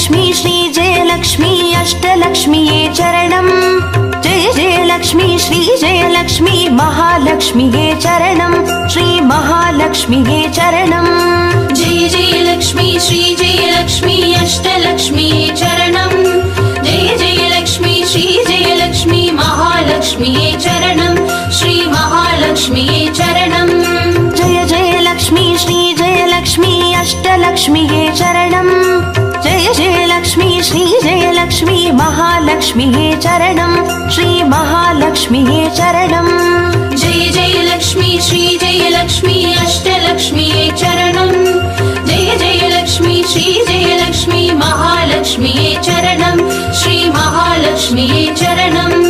जयलक्ष्मी श्री जयलक्ष्मी अष्टलक्ष्मीये चरणम् जय जयलक्ष्मी श्री जयलक्ष्मी महालक्ष्मीये चरणम् श्री महालक्ष्मीये चरणम् जय जयलक्ष्मी श्री जयलक्ष्मी अष्टलक्ष्मीये चरणम् जय जयलक्ष्मी श्री जयलक्ष्मी महालक्ष्मीये चरणम् श्री महालक्ष्मीये चरणम् जय जयलक्ष्मी श्री जयलक्ष्मी अष्टलक्ष्मीये चरणम् जय जयलक्ष्मी श्री जयलक्ष्मी महालक्ष्मीये चरणम् श्री महालक्ष्मीये चरणम् जय जयलक्ष्मी श्री जयलक्ष्मी अष्टलक्ष्मीये चरणम् जय जयलक्ष्मी श्री जयलक्ष्मी महालक्ष्मीये चरणम् श्री महालक्ष्मीये चरणम्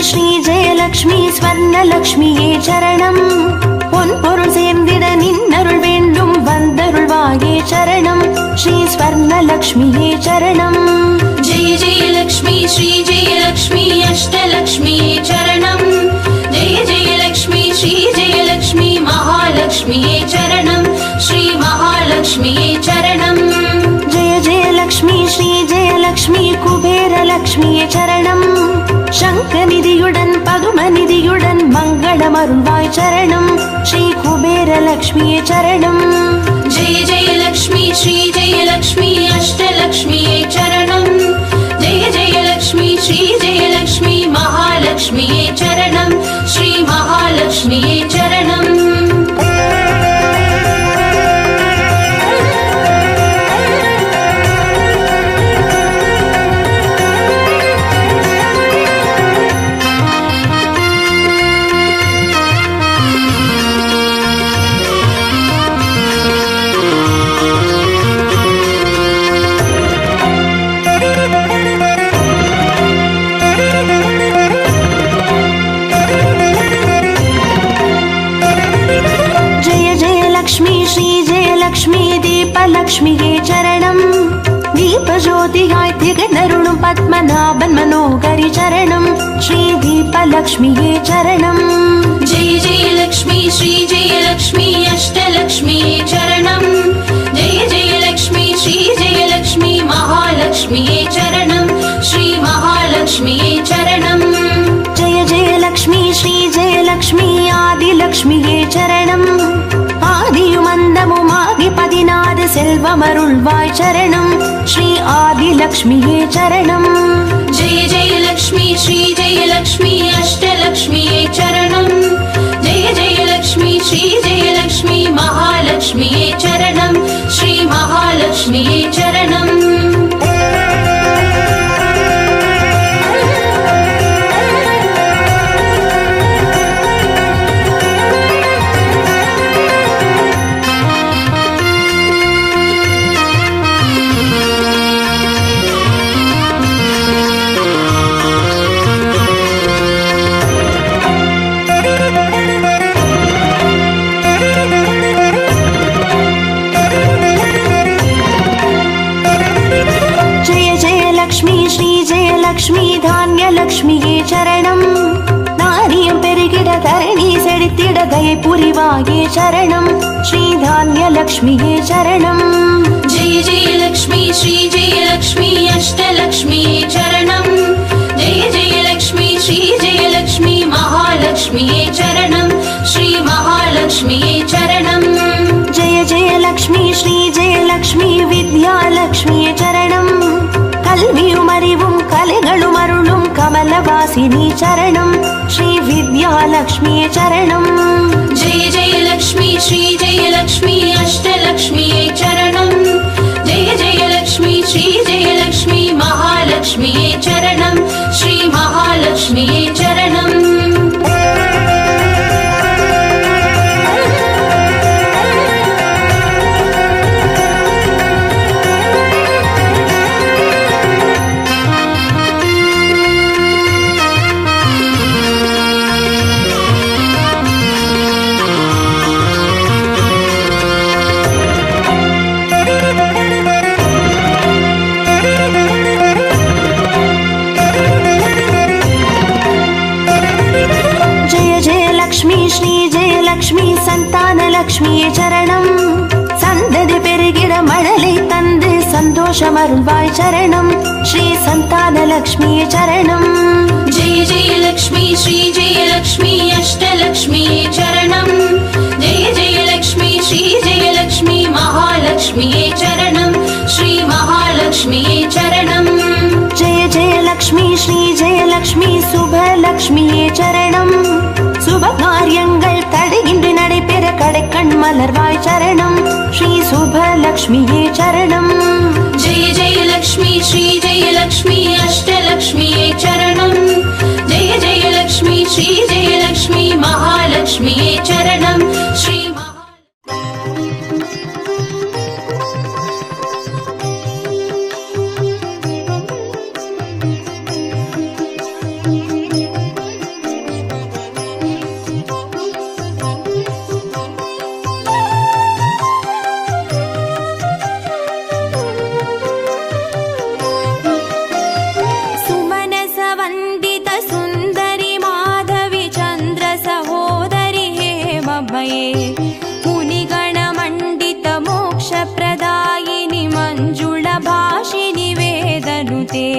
श्री जयलक्ष्मी स्वर्णलक्ष्मीये चरणम् பொன்பொருள் சேர்ந்திட நின்னருள் வேண்டும் வந்தருள்வாயே சரணம் ஸ்ரீ ஸ்வர்ணலக்ஷ்மியே சரணம் जय जयलक्ष्मी श्री जयलक्ष्मी अष्टलक्ष्मीये चरणम् जय जयलक्ष्मी श्री जयलक्ष्मी महालक्ष्मीये चरणम् श्री महालक्ष्मीये चरणम् जय जयलक्ष्मी श्री जयलक्ष्मी कुबेरलक्ष्मिये चरणम् शङ्खनिधियुடன் பதுமநிதியுடன் மங்களமருள்வாய் சரணம் ஸ்ரீ குபேரலக்ஷ்மியே சரணம் जय जयलक्ष्मी श्री जयलक्ष्मी अष्टलक्ष्मीये चरणम् जय जयलक्ष्मी श्री जयलक्ष्मी महालक्ष्मीये चरणम् श्री महालक्ष्मीये चरणम् லக்ஷ்மியே சரணம் தீபஜோதியாய் திகழருளும் பத்மநாபன் மனோகரி சரணம் ஸ்ரீ தீபலக்ஷ்மியே சரணம் जय जयलक्ष्मी श्री जयलक्ष्मी अष्टलक्ष्मीये चरणम् जय जयलक्ष्मी श्री जयलक्ष्मी महालक्ष्मीये चरणम् श्री महालक्ष्मीये चरणम् जय जयलक्ष्मी श्री जयलक्ष्मी आदिलक्ष्मिये चरणम् ஆதியுமந்தமுமாகி 16 செல்வமருள்வாய் சரணம் ஸ்ரீ ஆதிலக்ஷ்மியே சரணம் जय जयलक्ष्मी श्री जयलक्ष्मी अष्टलक्ष्मीये चरणम् जय जयलक्ष्मी श्री जयलक्ष्मी महालक्ष्मीये चरणम् श्री महालक्ष्मीये चरणम् லக்ஷ்மி தானியலக்ஷ்மியே சரணம் தானியம் பெருகிட தரணி செழித்திட தயை புரிவாயே சரணம் ஸ்ரீ தானியலக்ஷ்மியே சரணம் जय जयलक्ष्मी श्री जयलक्ष्मी अष्टलक्ष्मीये चरणम् जय जयलक्ष्मी श्री जयलक्ष्मी महालक्ष्मीये चरणम् श्री महालक्ष्मीये चरणम् जय जयलक्ष्मी श्री जयलक्ष्मी विद्यालक्ष्मिये चरणम् கல்வியும் அறிவும் கலைகளும் அருளும் கமலவாசினி சரணம் ஸ்ரீ வித்யாலக்ஷ்மியே சரணம் जय जयलक्ष्मी श्री जयलक्ष्मी अष्टलक्ष्मीये चरणम् जय जयलक्ष्मी श्री जयलक्ष्मी महालक्ष्मीये चरणम् श्री महालक्ष्मीये चरणम् லக்ஷ்மியே சரணம். சந்ததி பெருகிட மழலை தந்து சந்தோஷம் அருள்வாய் சரணம். ஸ்ரீ சந்தான லக்ஷ்மியே சரணம். जय जय लक्ष्मी श्री जय लक्ष्मी अष्टलक्ष्मिये चरणं. जय जय लक्ष्मी श्री जय लक्ष्मी महालक्ष्मिये चरणं. श्री महालक्ष्मिये चरणं. जय जय लक्ष्मी श्री जय लक्ष्मी சுபலக்ஷ்மியே சரணம். சுப காரியங்கள் தடையின்றி நடைபெற கடைக்கண் மலர்வாய் சரணம். ஸ்ரீ சுபலக்ஷ்மியே சரணம். जय जय लक्ष्मी श्री जय लक्ष्मी अष्टलक्ष्मिये चरणं. जय जय लक्ष्मी श्री जय लक्ष्मी महालक्ष्मिये चरणं. श्री मुनिगणमण्डित मोक्षप्रदायिनि मञ्जुळभाषिनि वेदनुते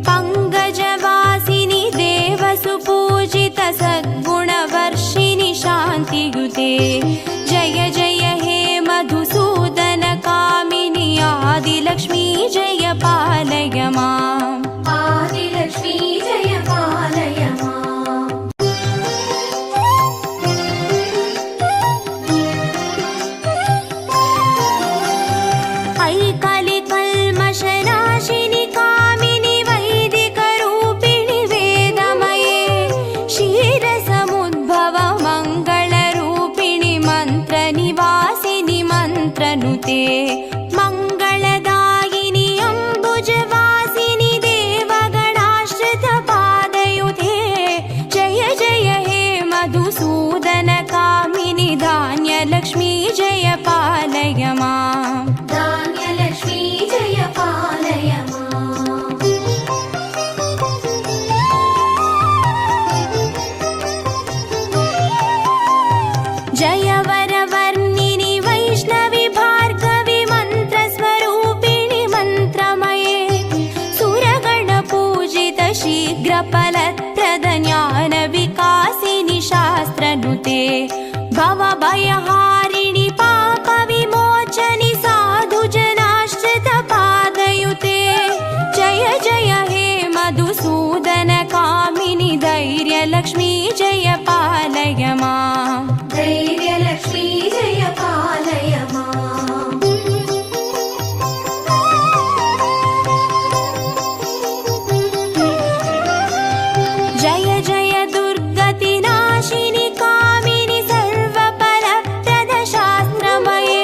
पङ्कजवासिनि देवसुपूजित सद्गुणवर्षिणि शान्तियुते. जय जय हे मधुसूदन कामिनि आदिलक्ष्मी जय पालय माम्. आदिलक्ष्मी जय पालय माम्. कल्मषनाशिनि कामिनि वैदिकरूपिणि वेदमये क्षीरसमुद्भव मङ्गलरूपिणि मन्त्रनिवासिनि मन्त्रनुते मङ्गलदायिनि अम्बुजवासिनि देवगणाश्रितपादयुते. जय जय हे मधुसूदन कामिनि धान्यलक्ष्मी जय पालय माम्. धान्यलक्ष्मी जय पालय माम्. जय वरवर्णिनि वैष्णवि भार्गवि मन्त्रस्वरूपिणि मन्त्रमये सुरगणपूजित शीघ्रफलप्रद ज्ञानविकासिनि शास्त्रनुते भवभयहारिणि पापविमोचनि साधुजनाश्रितपादयुते. जय जय हे मधुसूदन कामिनि धैर्यलक्ष्मी जय पालय माम्. धैर्यलक्ष्मी जय पालय माम्. जय जय दुर्गतिनाशिनि कामिनि सर्वफलप्रद शास्त्रमये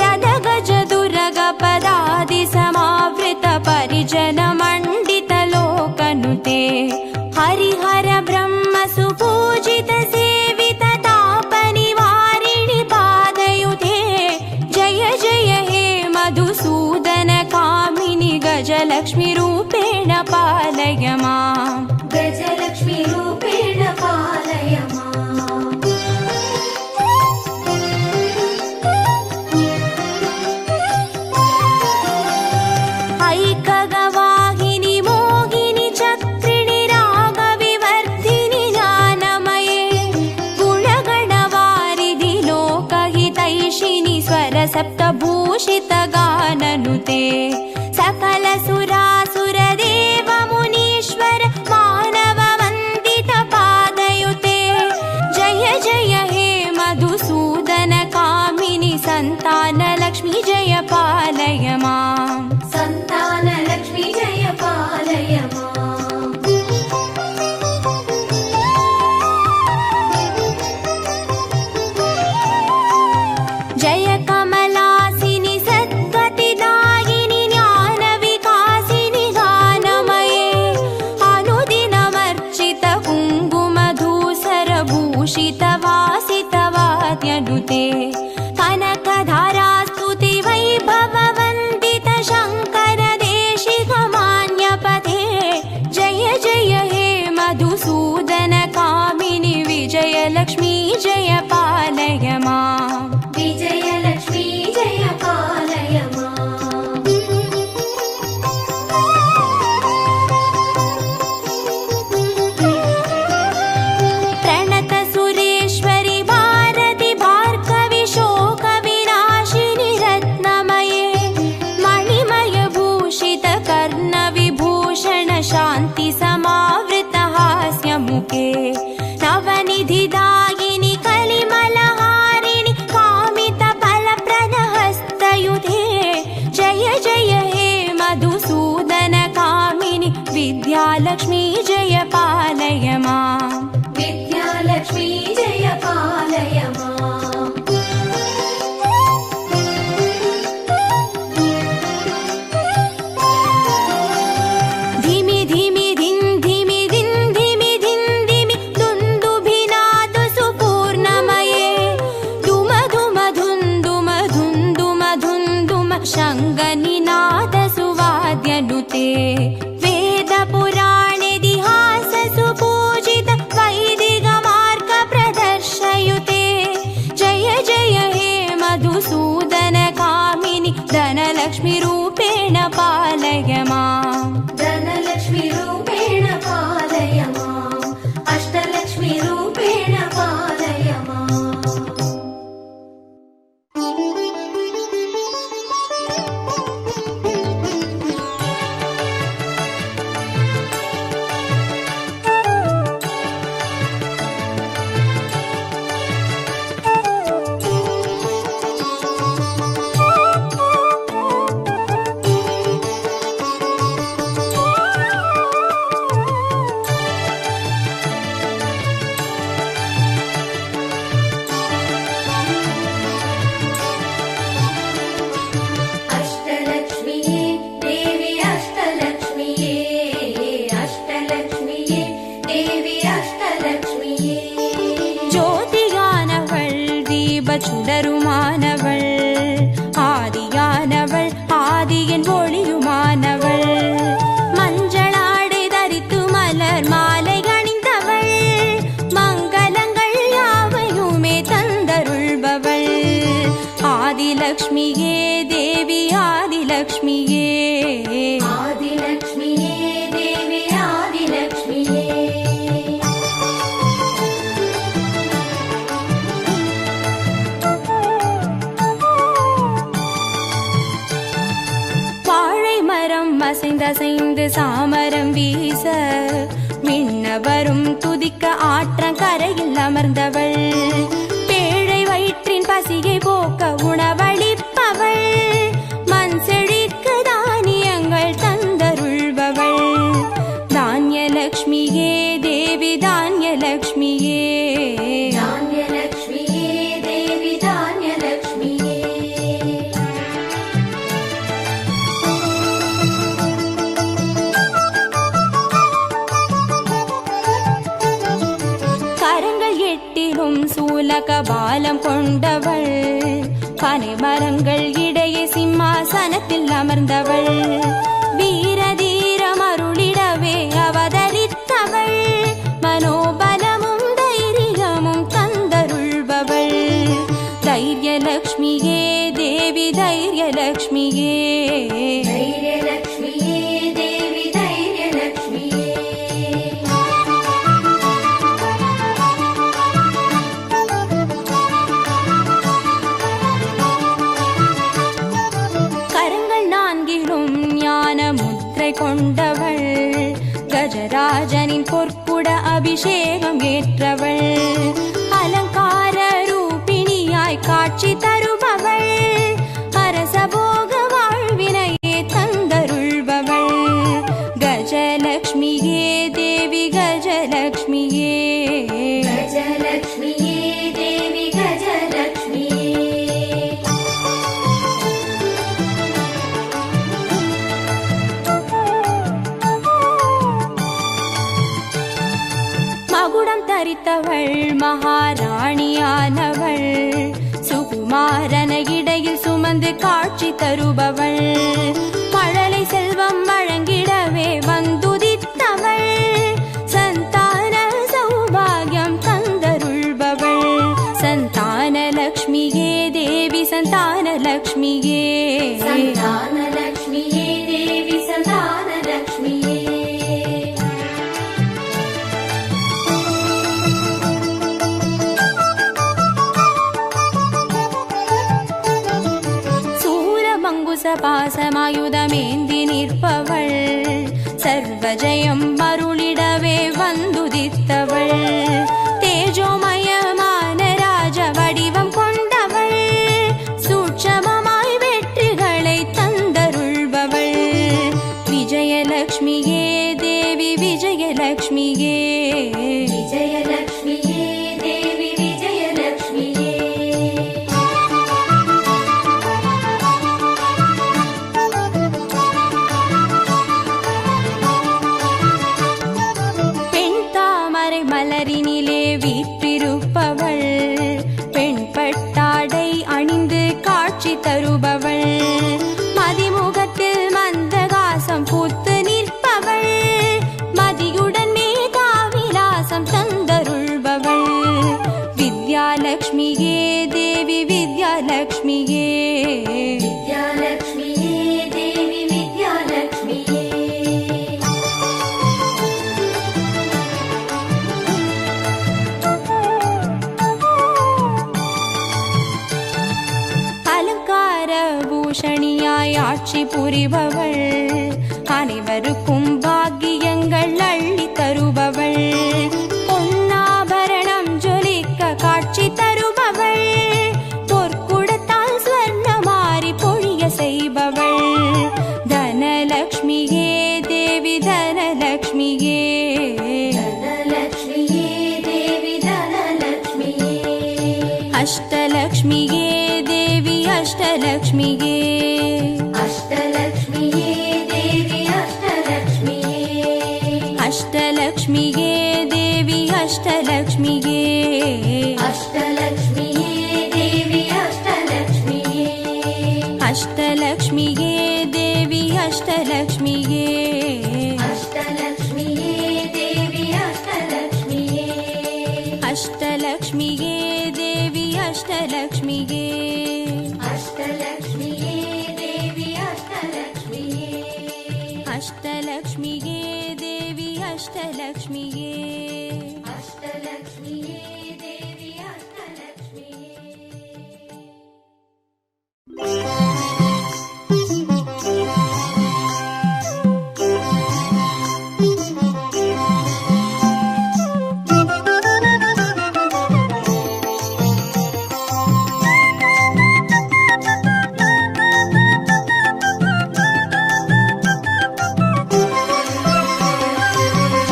रदगज दुर्गपदादि समावृत परिजनमण्डित लोकनुते हरिहर ब्रह्म सुपूजित सेवित तापनिवारिणि पादयुते. जय जय हे मधुसूदन कामिनि गजलक्ष्मी रूपेण पालय माम्. गजलक्ष्मी रूपेण पालय माम्. ऐकगवाहिनि मोहिनि चक्रिणि रागविवर्धिनि ज्ञानमये गुणगणवारिधि लोकहितैषिणि स्वरसप्तभूषित गाननुते सकल सुरासुरदेव मुनीश्वर मानव वन्दित पादयुते. जय जय हे मधुसूदन कामिनि सन्तानलक्ष्मी जय पालय माम्. सन्तानलक्ष्मी जय पालय माम्. जय कमलासिनि सद्गतिदायिनि ज्ञानविकासिनि गानमये अनुदिनमर्चित कुङ्कुमधूसरभूषित वासित वाद्यनुते कनकधारास्तुति वैभव विद्यालक्ष्मी जय पालय माम् विद्यालक्ष्मी जय पालय माम् धिमि धिमि धिन् धिमि धिन् धिमि धिन् धिमि दुन्दुभिनाद सुपूर्णमये धुम धुम धुन्दुम धुन्दुम धुन्दुम शङ्गनिनाद सुवाद्यनुते वेद पुराणेतिहास सुपूजित वैदिक मार्ग प्रदर्शयुते जय जय हे मधुसूदन कामिनि धनलक्ष्मी रूपेण पालय माम् धनलक्ष्मी रूपेण पालय माम् अष्टलक्ष्मी रूपेण पालय माम् சுடருமானவள் ஆதியானவள் ஆதியின் ஒளியுமானவள் மஞ்சளாடை தரித்து மலர் மாலை அணிந்தவள் மங்களங்கள் யாவையுமே தந்தருள்பவள் ஆதிலக்ஷ்மியே தேவி ஆதிலக்ஷ்மியே ஆதிலக்ஷ்மியே தேவி ஆதிலக்ஷ்மியே அசைந்து சாமரம் வீச மின்னவரும் துதிக்க ஆற்றங்கரையில் அமர்ந்தவள் பேழை வயிற்றின் பசியை போக்க உணவளிப்பவள் மண் செழிக்க தானியங்கள் தந்தருள்பவள் தானியலக்ஷ்மியே தேவி தானியலக்ஷ்மியே தானியலக்ஷ்மியே தேவி தானியலக்ஷ்மியே சூலக பாலம் கொண்டவள் பனை மரங்கள் இடையே சிம்மாசனத்தில் அமர்ந்தவள் வீரதீரம் அருளிடவே அவதரித்தவள் மனோபலமும் தைரியமும் தந்தருள்பவள் தைரியலக்ஷ்மியே தேவி தைரியலக்ஷ்மியே தைரியலக்ஷ்மியே தேவி தைரியலக்ஷ்மியே கொண்டவள் கஜராஜனின் பொற்குட அபிஷேகம் ஏற்றவள் அலங்கார ரூபிணியாய் காட்சி தருபவள் அரசபோக வாழ்வினையே தந்தருள்பவள் கஜலக்ஷ்மியே தேவி கஜலக்ஷ்மியே கஜலக்ஷ்மியே தேவி கஜலக்ஷ்மியே மகுடம் தரித்தவள் மகாராணியானவள் சுகுமாரன இடையில் சுமந்து காட்சி தருபவள் மழலை செல்வம் வழங்கிடவே வந்துதித்தவள் சந்தான சௌபாகியம் தந்தருள்பவள் சந்தானலக்ஷ்மியே தேவி சந்தானலக்ஷ்மியே சந்தானலக்ஷ்மியே தேவி சந்தானலக்ஷ்மியே பாசமாயுதமேந்தி நிற்பவள் சர்வஜயம் அருளிடவே வந்துதித்தவள் தேஜோமயமான ராஜ வடிவம் கொண்டவள் சூட்சமமாய் வெற்றிகளை தந்தருள்பவள் விஜயலக்ஷ்மியே தேவி விஜய பூஷணியாய் ஆட்சி புரிபவள், அனைவருக்கும் பாக்கியங்கள் அள்ளி தருபவள், பொன்னாபரணம் ஜொலிக்க காட்சி தருபவள், பொற்குடத்தால் ஸ்வர்ணமாரி பொழிய செய்பவள், தனலக்ஷ்மியே தேவி தனலக்ஷ்மியே, தனலக்ஷ்மியே தேவி தனலக்ஷ்மியே, அஷ்டலக்ஷ்மியே தேவி அஷ்டலக்ஷ்மியே, அஷ்டலக்ஷ்மியே தேவி அஷ்டலக்ஷ்மியே, அஷ்டலக்ஷ்மியே தேவி அஷ்டலக்ஷ்மியே, அஷ்டலக்ஷ்மியே தேவி அஷ்டலக்ஷ்மியே, அஷ்டலக்ஷ்மியே தேவி அஷ்டலக்ஷ்மியே, அஷ்டலக்ஷ்மியே தேவி அஷ்டலக்ஷ்மியே, அஷ்டலக்ஷ்மியே தேவி அஷ்டலக்ஷ்மியே, அஷ்டலக்ஷ்மியே தேவி அஷ்டலக்ஷ்மியே, அஷ்டலக்ஷ்மியே தேவி அஷ்டலக்ஷ்மியே, அஷ்டலக்ஷ்மியே தேவி அஷ்டலக்ஷ்மியே.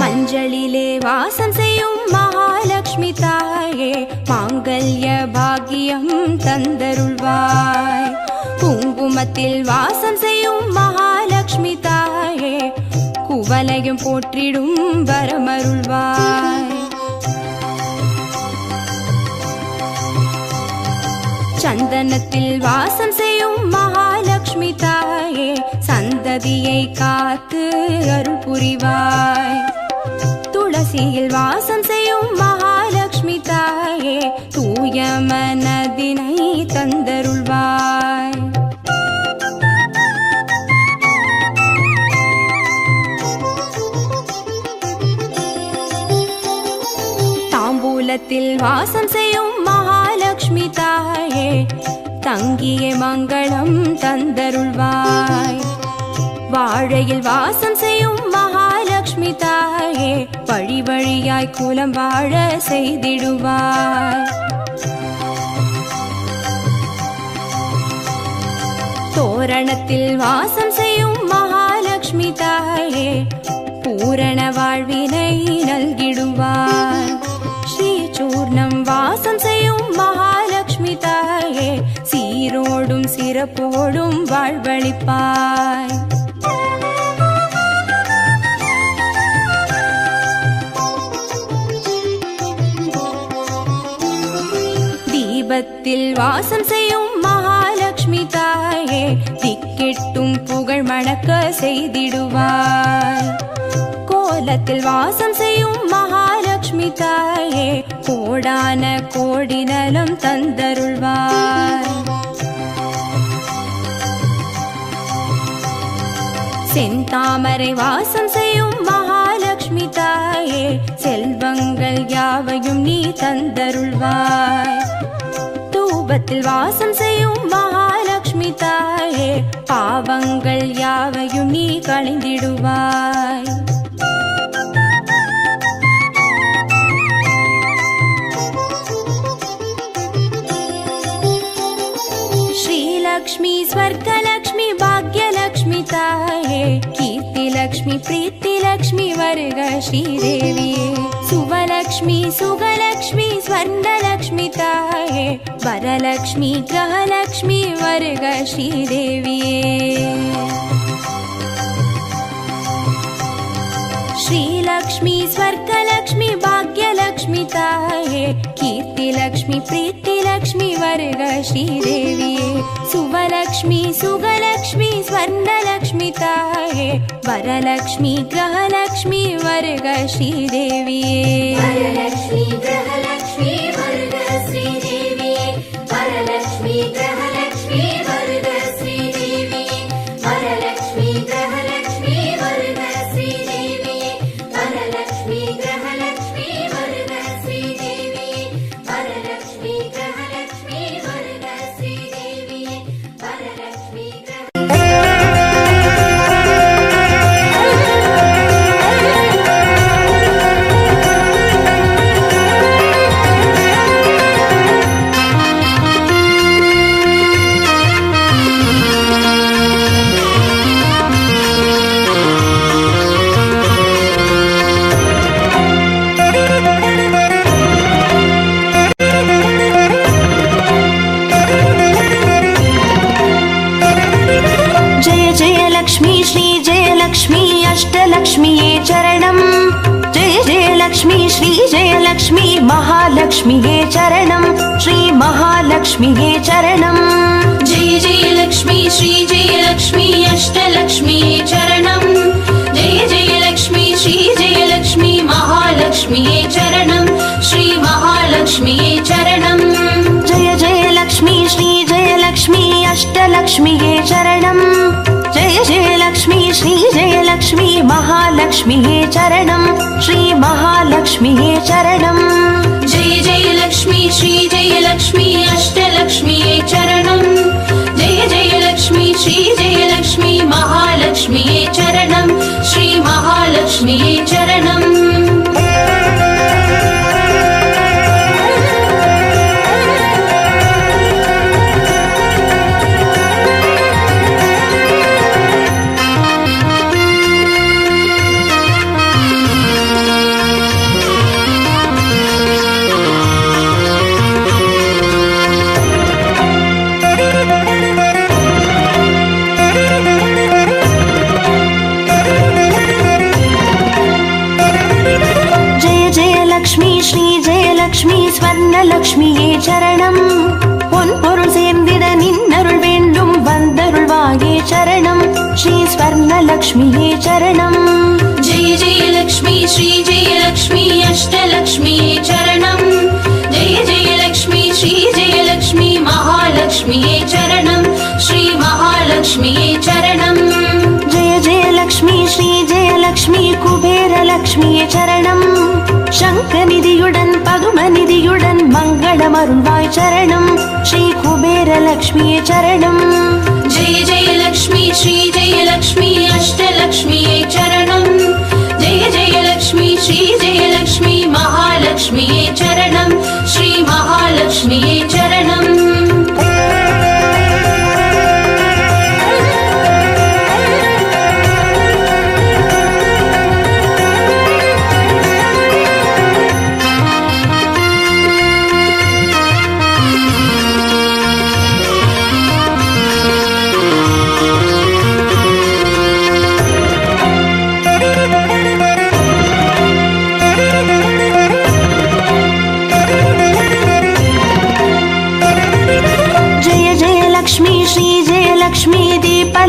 மஞ்சளிலே வாசம் செய்யும் மகாலட்சுமி தாயே, மாங்கல்ய பாக்கியம் தந்தருள்வாய், குங்குமத்தில் வாசம் செய்யும் மகாலட்சுமி தாயே, குவலையும் போற்றிடும் வரமருள்வாய், சந்தனத்தில் வாசம் செய்யும் மகாலட்சுமி தாயே, சந்ததியை காத்து அருள் புரிவாய், துளசியில் வாசம் செய்யும் மகாலட்சுமி தாயே, தூய மனதினை தந்தருள்வாய், தாம்பூலத்தில் வாசம் செய்யும் மகாலட்சுமி தாயே, தங்கிய மங்களம் தந்தருள்வாய், வாழையில் வாசம் செய்யும் மகாலட்சுமி தாயே, வழி வழியாய் குலம் வாழ செய்திடுவாய், தோரணத்தில் வாசம் செய்யும் மகாலட்சுமி தாயே, பூரண வாழ்வினை நல்கிடுவாய், ஸ்ரீசூர்ணம் வாசம் செய்யும் மகாலட்சுமி தாயே, சீரோடும் சிறப்போடும் வாழ்வளிப்பாய், தீபத்தில் வாசம் செய்யும் மகாலட்சுமி தாயே, திக்கெட்டும் புகழ் மணக்க செய்திடுவாய், கோலத்தில் வாசம் செய்யும் மகாலட்சுமி தாயே, கோடான கோடி நலம் தந்தருள்வாய், செந்தாமரை வாசம் செய்யும் மகாலட்சுமி தாயே, செல்வங்கள் யாவையும் நீ தந்தருள்வாய், தூபத்தில் வாசம் செய்யும் மகாலட்சுமி தாயே, பாவங்கள் யாவையும் நீ களைந்திடுவாய், ஸ்ரீலக்ஷ்மி ஸ்வர்கலக்ஷ்மி பாக்யலக்ஷ்மி தாயே, கீர்த்திலக்ஷ்மி பிரீத்திலக்ஷ்மி வருக ஸ்ரீதேவியே, சுவலக்ஷ்மி சுகலக்ஷ்மி ஸ்வர்ணலக்ஷ்மி தாயே, வரலக்ஷ்மி கிரகலக்ஷ்மி வருக ஸ்ரீதேவியே, श्रीलक्ष्मी स्वर्गलक्ष्मी भाग्यलक्ष्मी ताये कीर्तिलक्ष्मी प्रीतिलक्ष्मी वर्ग श्रीदेविये सुवलक्ष्मी सुगलक्ष्मी स्वर्णलक्ष्मी ताये वरलक्ष्मी ग्रहलक्ष्मी वर्ग श्रीदेविये वरलक्ष्मी ग्रहलक्ष्मी वर्ग श्रीदेविये वरलक्ष्मी ग्रहलक्ष्मी वर्ग श्रीदेविये वरलक्ष्मी ग्रहलक्ष्मी वर्ग श्रीदेविये वरलक्ष्मी ग्रहलक्ष्मी वर्ग श्रीदेविये वरलक्ष्मी ग्रहलक्ष्मी वर्ग श्रीदेविये वरलक्ष्मी जयलक्ष्मी श्री जयलक्ष्मी अष्टलक्ष्मीये चरणम् जय जयलक्ष्मी श्री जयलक्ष्मी महालक्ष्मीये चरणम् श्री महालक्ष्मीये चरणम् जय जयलक्ष्मी श्री जयलक्ष्मी अष्टलक्ष्मीये चरणम् जय जयलक्ष्मी श्री जयलक्ष्मी महालक्ष्मीये चरणम् श्री महालक्ष्मीये चरणम् जय जयलक्ष्मी श्री जयलक्ष्मी अष्टलक्ष्मीये चरणम् जय जयलक्ष्मी श्री जयलक्ष्मी महालक्ष्मीये चरणम् श्री महालक्ष्मीये चरणम् जय जयलक्ष्मी श्री जयलक्ष्मी अष्टलक्ष्मीये चरणम् जय जयलक्ष्मी श्री जयलक्ष्मी महालक्ष्मीये चरणम् श्री महालक्ष्मीये चरणम् லக்ஷ்மி ஸ்வர்ணலக்ஷ்மியே சரணம் பொன் பொருள் சேர்ந்திட நின்னருள் வேண்டும் வந்தருள்வாயே சரணம் ஸ்ரீ ஸ்வர்ணலக்ஷ்மியே சரணம் जय जयलक्ष्मी श्री जयलक्ष्मी अष्टलक्ष्मीये चरणम् जय जयलक्ष्मी श्री जयलक्ष्मी महालक्ष्मीये चरणम् श्री महालक्ष्मीये चरणम् जय जयलक्ष्मी श्री जयलक्ष्मी कुबेरलक्ष्मिये चरणम् शङ्खनिधियुடன் பதுமநிதியுடன் மங்களமருள்வாய் சரணம் ஸ்ரீ குபேரலக்ஷ்மியே சரணம் जय जयलक्ष्मी श्री जयलक्ष्मी अष्टलक्ष्मीये चरणम् जय जयलक्ष्मी श्री जयलक्ष्मी महालक्ष्मीये चरणम् श्री महालक्ष्मीये चरणम्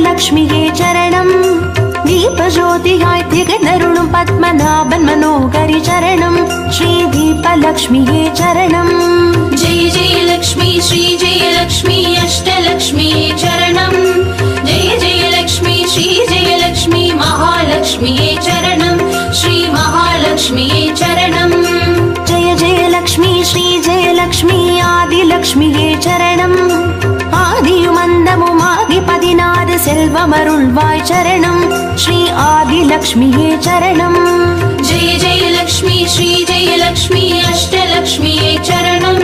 லக்ஷ்மியே சரணம் தீபஜோதியாய் திகழருளும் பத்மநாபன் மனோகரி சரணம் ஸ்ரீ தீபலக்ஷ்மியே சரணம் जय जयलक्ष्मी श्री जयलक्ष्मी अष्टलक्ष्मीये चरणम् जय जयलक्ष्मी श्री जयलक्ष्मी महालक्ष्मीये चरणम् श्री महालक्ष्मीये चरणम् जय जयलक्ष्मी श्री जयलक्ष्मी आदिलक्ष्मिये चरणम् ஆதியுமந்தமுமாகி 16 செல்வமருள்வாய் சரணம் ஸ்ரீ ஆதிலக்ஷ்மியே சரணம் जय जयलक्ष्मी श्री जयलक्ष्मी अष्टलक्ष्मीये चरणम्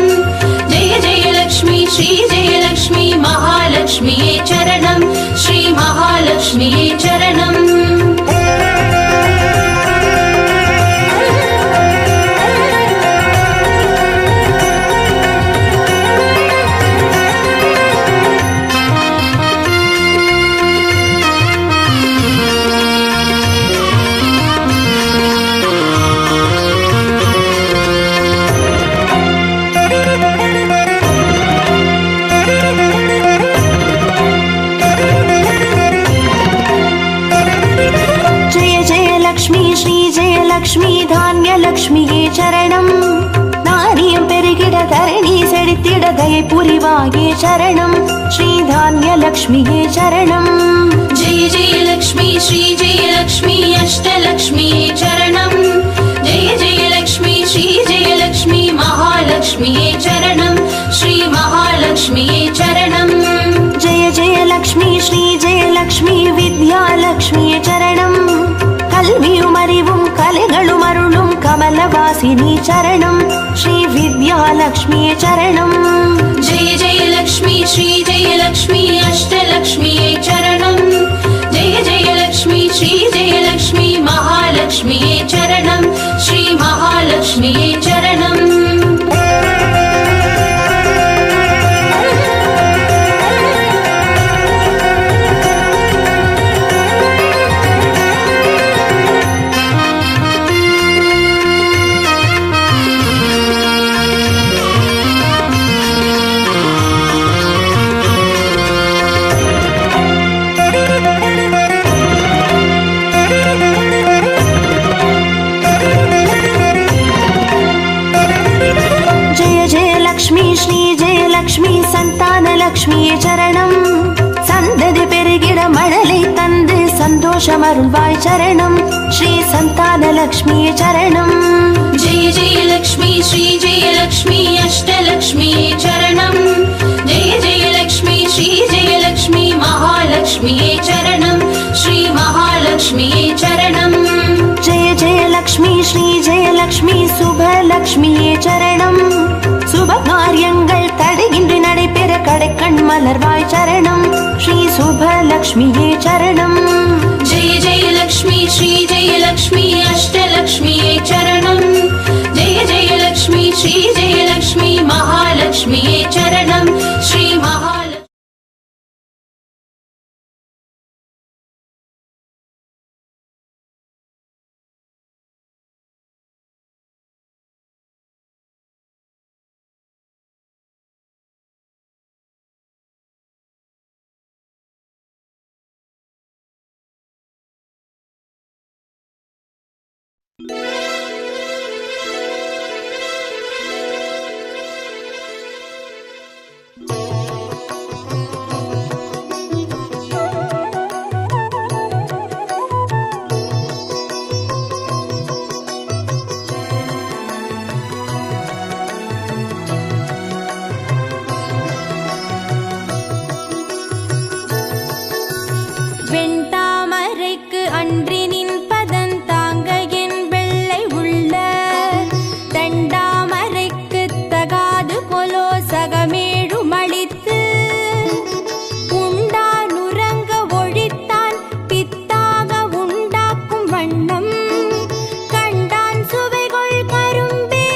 जय जयलक्ष्मी श्री जयलक्ष्मी महालक्ष्मीये चरणम् श्री महालक्ष्मीये चरणम् லக்ஷ்மி தானியலக்ஷ்மியே சரணம் நாரியம் பெருகிட தரணி செழித்திட தயை புரிவாயே சரணம் ஸ்ரீ தானியலக்ஷ்மியே சரணம் जय जयलक्ष्मी श्री जयलक्ष्मी अष्टलक्ष्मीये चरणम् जय जयलक्ष्मी श्री जयलक्ष्मी महालक्ष्मीये चरणम् श्री महालक्ष्मीये चरणम् जय जयलक्ष्मी श्री जयलक्ष्मी विद्यालक्ष्मिये चरणम् கல்வியும் அறிவும் கலைகளும் அருளும் கமலவாசினி சரணம் ஸ்ரீ வித்யாலக்ஷ்மியே சரணம் जय जयलक्ष्मी श्री जयलक्ष्मी अष्टलक्ष्मीये चरणम् जय जयलक्ष्मी श्री जयलक्ष्मी महालक्ष्मीये चरणम् श्री महालक्ष्मीये चरणम् சந்தோஷமருள்வாய் சரணம் ஸ்ரீ சந்தானலக்ஷ்மியே சரணம். जय जय लक्ष्मी श्री जय लक्ष्मी अष्टलक्ष्मी चरणं जय जय लक्ष्मी श्री जय लक्ष्मी महालक्ष्मी चरणं श्री महालक्ष्मी चरणं. जय जय लक्ष्मी श्री जय लक्ष्मी சுபலக்ஷ்மியே சரணம். சுப காரியங்கள் தடையின்றி நடைபெற கடைக்கண் மலர்வாய் சரணம் ஸ்ரீ சுபலக்ஷ்மியே சரணம். जय जय लक्ष्मी श्री जय लक्ष्मी अष्टलक्ष्मी चरणं जय जय लक्ष्मी श्री जय लक्ष्मी महालक्ष्मी चरणं श्री महालक्ष्मी. வெண்தாமரைக்கு அன்றினின் பதம் தாங்க என் வெள்ளை உள்ள தண்டாமரைக்கு தகாது கொலோ சகமேழும் அளித்து உண்டான் உறங்க ஒழித்தான் பித்தாக உண்டாக்கும் வண்ணம் கண்டான் சுவைகொள் கரும்பே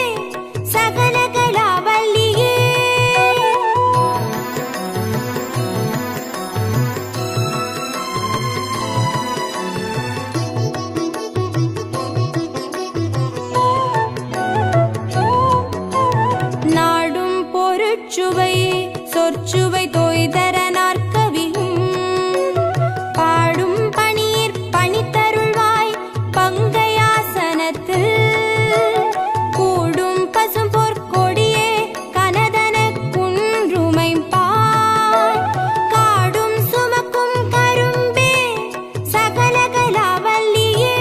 சகலகலாவல்லியே. நாடும் பொருட்சுவை சொற்சுவை தோய்தர நாற்கவியும் பாடும் பணீர் பணித்தருள்வாய் பங்கையாசனத்து கூடும் பசும் பொற்கொடியே கனதன குன்றுமைப்பாய் காடும் சுமக்கும் கரும்பே சகலகலாவல்லியே.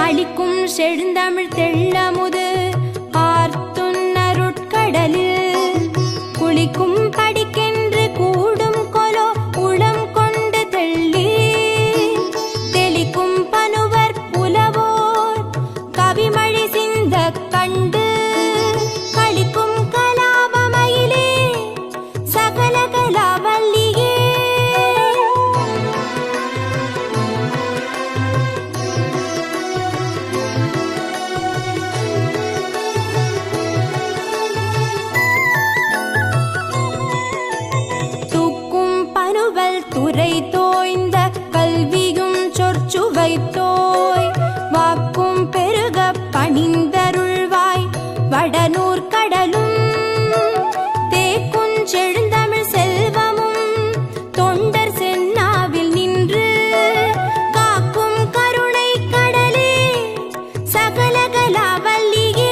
அளிக்கும் செழுந்தமிழ் தெள்ளமுது ஆர்த்துன்னருட்கடலில் குளிக்கும் படிக்கென்று கூடும் கொலோ உளம் கொண்டு தெள்ளி தெளிக்கும் பனுவர் புலவோர் கவிமழி சிந்த கண்டு களிக்கும் கலாபமயிலே சகலகலாவல்லியே. தூக்கும் பனுவல் துறை தோய்ந்த கல்வியும் சொற்சுவை தோய் வாக்கும் பெருக பணிந்தருள்வாய் வடநூர் கடலும் தேக்குஞ் செழுந்தமிழ் செல்வமும் தொண்டர் சென்னாவில் நின்று காக்கும் கருணை கடலே சகலகலாவல்லியே.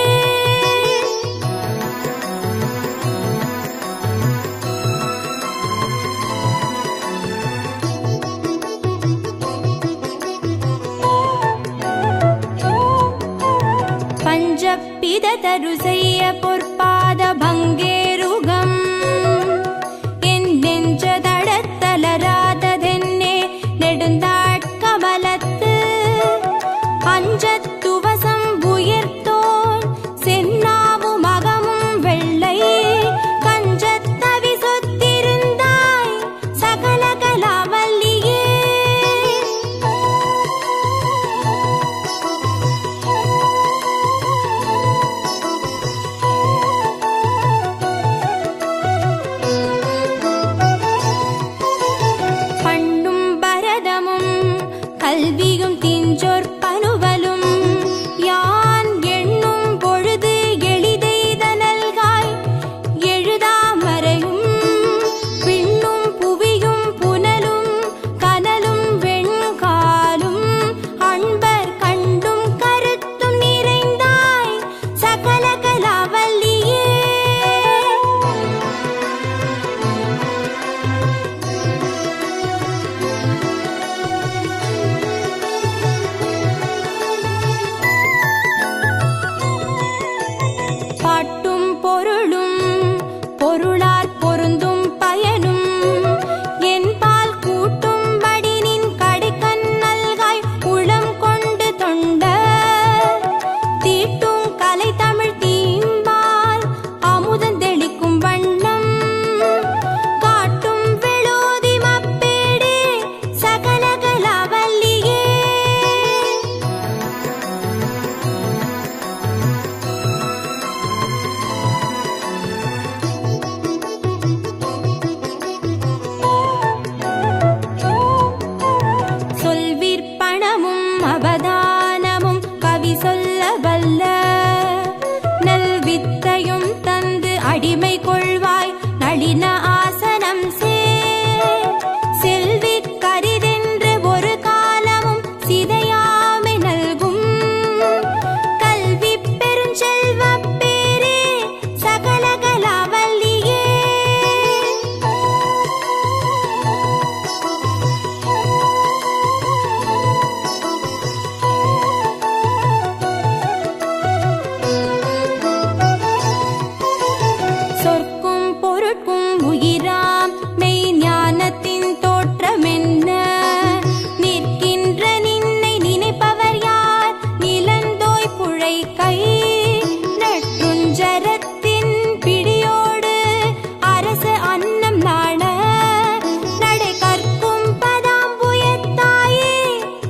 பஞ்சப்பித தரு செய்ய பொற்பாத பங்கேருகம் என் நெஞ்ச தடத்தலராததென்னே நெடுந்தாட்கமலத்து அஞ்சத்துவசம் உயிர்த்தோன் சென்னாவு மகமும் வெள்ளை கஞ்சத்தவி சொத்திருந்தாய் சகலகலாவல்லியே. பண்ணும் பரதமும் கல்வியும் திஞ்சொற் பனுவலும் யான் எண்ணும் பொழுது எளிதெய்தனல்காய் எழுதாமறையும் பின்னும் புவியும் புனலும் கனலும் வெண்காலும் அன்பர் அவதானமும் கவி சொல்ல வல்ல நல்வித்தையும் தந்து அடிமை கொள்வாய் நளின ஆசனம் செல்வி கரிதென்று ஒரு காலமும் சிதையாமை நல்கும் கல்வி பெருஞ்செல்வ பேரே சகல கலாவல்லியே. சொற்கும் பொருட்கும் உயிராம் மெய் ஞானத்தின் தோற்றமென்ன நிற்கின்ற நின்னை நினைப்பவர் யார் நிலந்தோய் புழை கை நட்டுஞ்சரத்தின் பிடியோடு அரசு அன்னம் நாண நடை கற்கும் பதாம்புயத்தாயே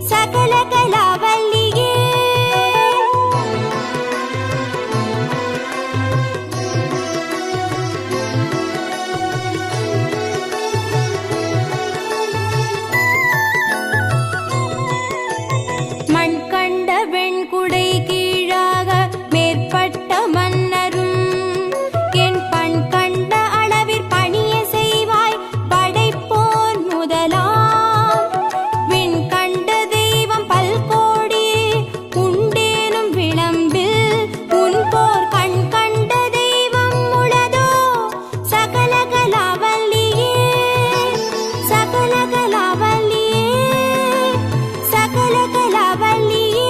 சகல கலாவல்லியே. மண் கண்ட வெண்குடை கீழாக மேற்பட்ட மன்னரும் என் பண் கண்ட அளவிற் பணிய செய்வாய் படைப்போன் முதலாம் விண் கண்ட தெய்வம் பல்கோடி உண்டேனும் விளம்பில் உன் போர் கண் கண்ட தெய்வம் உளதோ சகல கலாவல்லியே சகல கலாவல்லியே சகல கலாவல்லியே.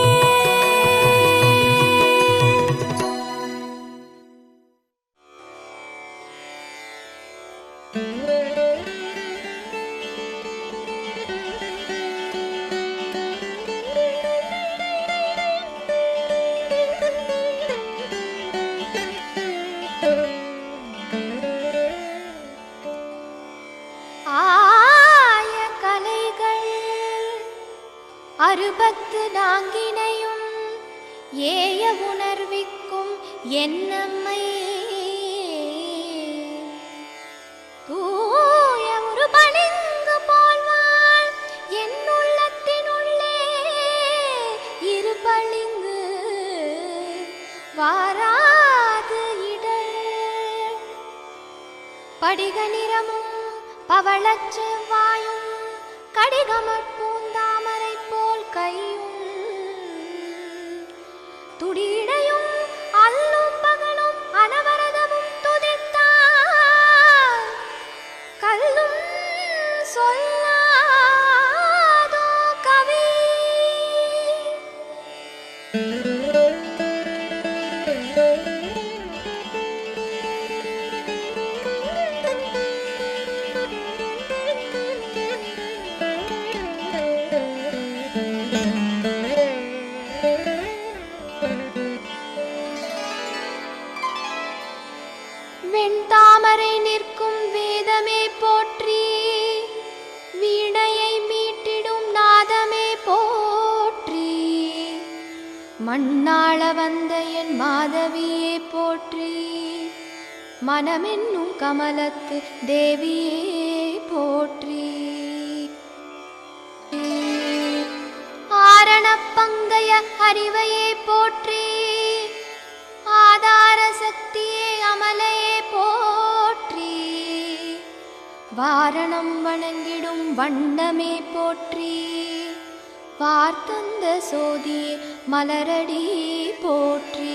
ஆய கலைகள் அறுபத்து நான்கினையும் ஏய உணர்விக்கும் என்னம்மை தூய ஒரு பளிங்கு போல்வாள் என் உள்ளத்தினுள்ளே இரு பளிங்கு வாராது இடர் படிக நிறமும் பவளச் செவ்வாயும் கடிகமற் பூந்தாமரை போல் கையும் துடிடையும் அல்லும் பகலும் அனவரதமும் துதித்தார் கல்லும் சொல்லாதோ கவி. வெண்தாமரை நிற்கும் வேதமே போற்றி வீணையை மீட்டிடும் நாதமே போற்றி மண்ணாள வந்த என் மாதவியே போற்றி மனமென்னும் கமலத்து தேவியே போற்றி ஆரணப்பங்கைய அறிவையே போற்றி ஆதார சக்தியே அமலையே போற்றி வாரணம் வணங்கிடும் வண்ணமே போற்றி வார்த்தந்த சோதியே மலரடி போற்றி.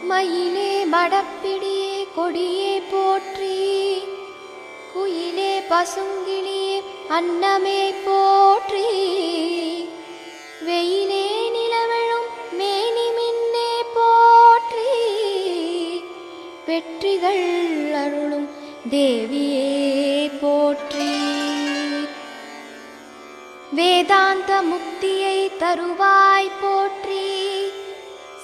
மயிலே மடப்பிடியே கொடியே போற்றி குயிலே பசுங்கிளியே அன்னமே போற்றி வெயிலே நிலவெழும் மேனி மின்னே போற்றி வெற்றிகள் அருளும் தேவியே போற்றி வேதாந்த முக்தியை தருவாய் போற்றி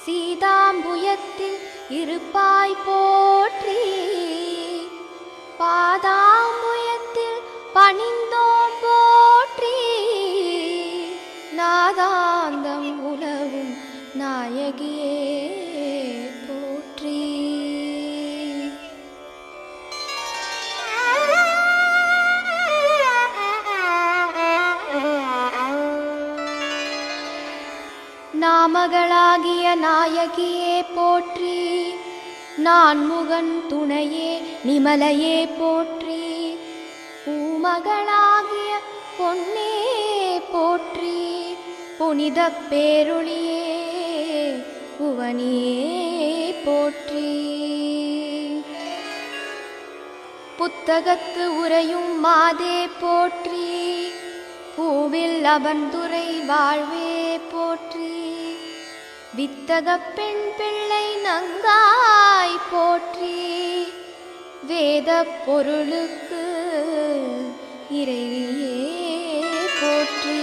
சீதாம்புயத்தில் இருப்பாய் போற்றி பாதாம்புயத்தில் பணிந்தோம் போற்றி நாமகளாகிய நாயகியே போற்றி, நான்முகன் துணையே நிமலையே போற்றி, பூமகளாகிய பொன்னே போற்றி, புனித பேருளியே புவனியே போற்றி. புத்தகத்து உரையும் மாதே போற்றி, பூவில் அவன்துறை வாழ்வே போற்றி, வித்தக பெண் பிள்ளை நங்காய் போற்றி, வேத பொருளுக்கு இறைவியே போற்றி.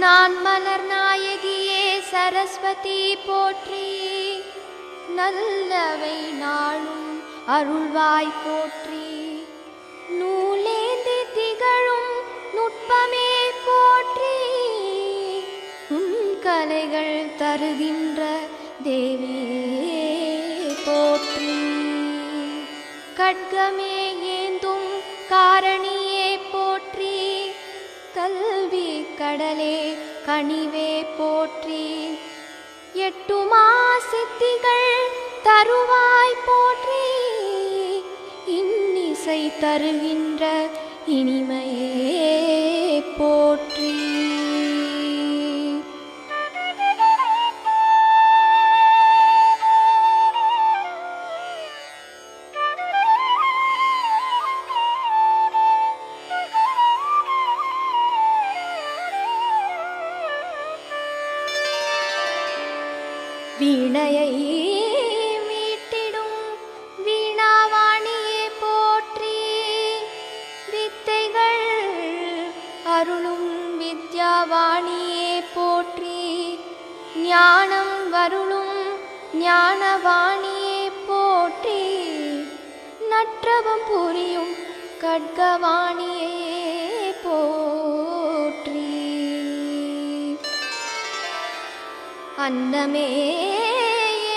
நான் மலர் நாயகியே சரஸ்வதி போற்றி, நல்லவை நாளும் அருள்வாய் போற்றி, நூலேந்தி திகழும் நுட்பமே போற்றி, கலைகள் தருகின்ற தேவியே போற்றி, கட்கமே ஏந்தும் காரணியே போற்றி, கல்வி கடலே கனிவே போற்றி, எட்டுமா சித்திகள் தருவாய் போற்றி, இன்னிசை தருகின்ற இனிமையே போற்றி. வீணையை மீட்டிடும் வீணாவாணியே போற்றி, வித்தைகள் அருளும் வித்யாவாணியே போற்றி, ஞானம் வருளும் ஞானவாணியே போற்றி, நற்றவம் புரியும் கட்கவாணியே போற்றி, அன்னமே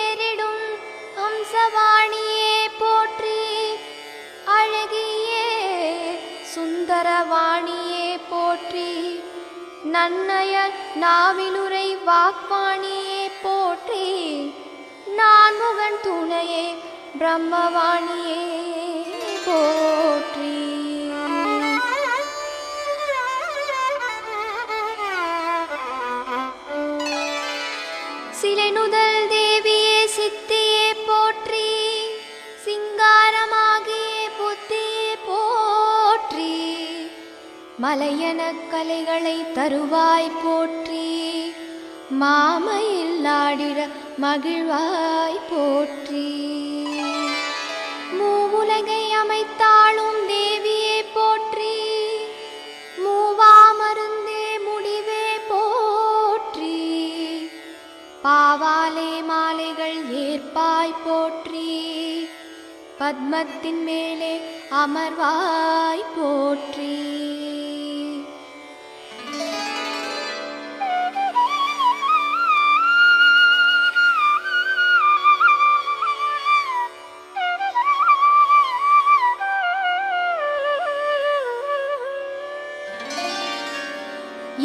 ஏறிடும் அம்சவாணியே போற்றி, அழகியே சுந்தரவாணியே போற்றி, நன்னய நாவிலுரை வாக்வாணியே போற்றி, நான்முகன் துணையே பிரம்மவாணியே போற்றி. சிலைநுதல் தேவியே சித்தியே போற்றி, சிங்காரமாகிய புத்தியே போற்றி, மலையன கலைகளை தருவாய் போற்றி, மாமையில் ஆடிட மகிழ்வாய் போற்றி, மூவுலகை அமைத்தாளும் தேவியே போற்றி, மூவா மருந்தே முடிவே போற்றி, பாவாலே மாலைகள் ஏற்பாய் போற்றி, பத்மத்தின் மேலே அமர்வாய் போற்றி.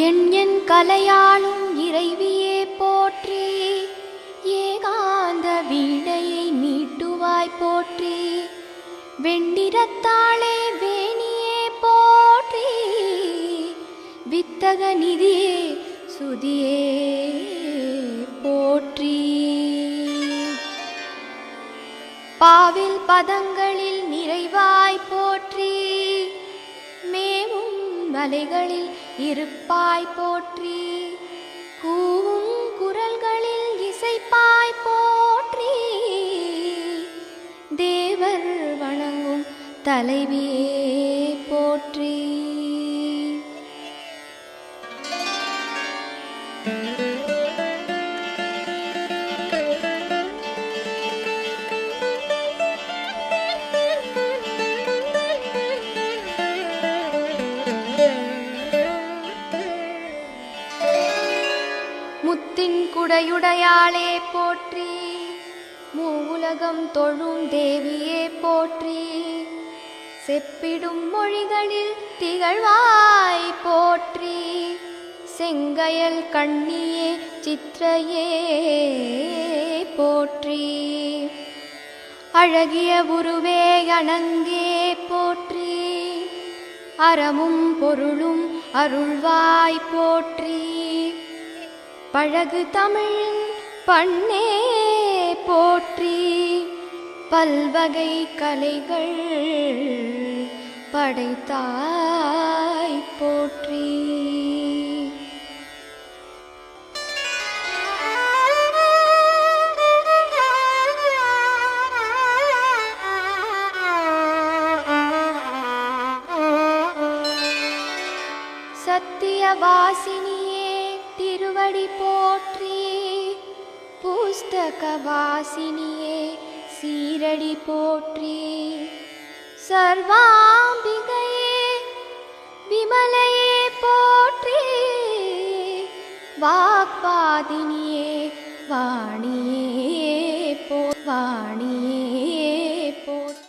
என் கலையாளும் இறைவியே போற்றி, ஏகாந்த வீணையை மீட்டுவாய் போற்றி, வெண்டிரத்தாளே வேணியே போற்றி, வித்தக நிதியே சுதியே போற்றி, பாவில் பதங்களில் நிறைவாய் போற்றி, மேவும் மலைகளில் இருப்பாய் போற்றி, கூவும் குரல்களில் இசைப்பாய் போற்றி, தேவர் வணங்கும் தலைவியே போற்றி. மூன்றின் குடையுடையாளே போற்றி, மூவுலகம் தொழும் தேவியே போற்றி, செப்பிடும் மொழிகளில் திகழ்வாய் போற்றி, செங்கயல் கண்ணியே சிற்றையே போற்றி, அழகிய உருவே அணங்கே போற்றி, அறமும் பொருளும் அருள்வாய் போற்றி, பழகு தமிழின் பண்ணே போற்றி, பல்வகை கலைகள் படைத்தாய் போற்றி. சத்தியவாசினியே திருவடி போற்றி, புஸ்தகவாசினியே சீரடி போற்றி, சர்வாம்பிகையே விமலையே போற்றி, வாக்பாதினியே வாணியே வாணி